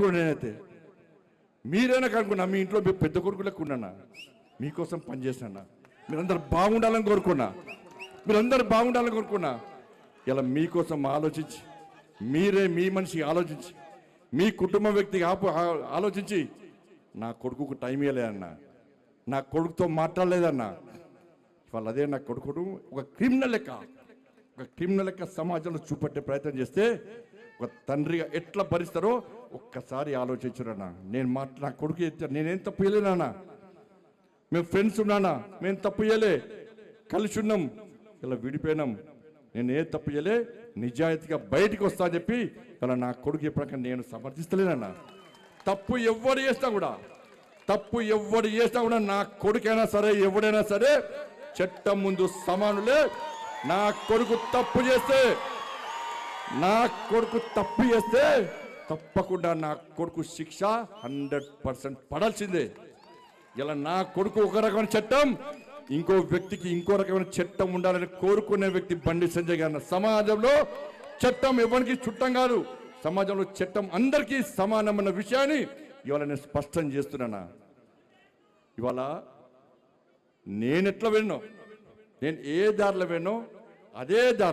నేనైతే మీరైనా కనుక్కున్నా, మీ ఇంట్లో పెద్ద కొడుకు లెక్క ఉన్నానా, మీకోసం పనిచేసినా, మీరందరూ బాగుండాలని కోరుకున్నా, మీరందరూ బాగుండాలని కోరుకున్నా. ఇలా మీకోసం ఆలోచించి, మీరే మీ మనిషి ఆలోచించి, మీ కుటుంబ వ్యక్తికి ఆలోచించి నా కొడుకుకు టైం ఇవ్వలేదన్నా, నా కొడుకుతో మాట్లాడలేదన్నా. ఇవాళ అదే నా కొడుకును ఒక క్రిమినల్ లెక్క సమాజంలో చూపెట్టే ప్రయత్నం చేస్తే ఒక తండ్రిగా ఎట్లా భరిస్తారో ఒక్కసారి ఆలోచించురన్నా. నా కొడుకు నేనేం తప్పు చేయలేనా, మేము ఫ్రెండ్స్ ఉన్నానా, మేము తప్పు చేయలే, కలిసి ఉన్నాం, ఇలా విడిపోయినాం, నేను ఏ తప్పు చేయలే, నిజాయితీగా బయటికి వస్తా అని చెప్పి ఇలా నా కొడుకు ఎప్పటికీ నేను సమర్థిస్తలేనన్నా. తప్పు ఎవరు చేసినా కూడా నా కొడుకైనా సరే ఎవడైనా సరే చట్టం ముందు సమానులే. నా కొడుకు తప్పు చేస్తే తప్పకుండా నా కొడుకు శిక్ష 100% పడాల్సిందే. ఇలా నా కొడుకు ఒక రకమైన చట్టం, ఇంకో వ్యక్తికి ఇంకో రకమైన చట్టం ఉండాలని కోరుకునే వ్యక్తి బండి సంజయ్ గారు. సమాజంలో చట్టం ఎవరికి చుట్టం కాదు, సమాజంలో చట్టం అందరికీ సమానమైన విషయాన్ని ఇవాళ నేను స్పష్టం చేస్తున్నానా. ఇవాళ నేను ఎట్లా వెళ్ళినో, నేను ఏ దారిలో వెళ్ళినో అదే దారిలో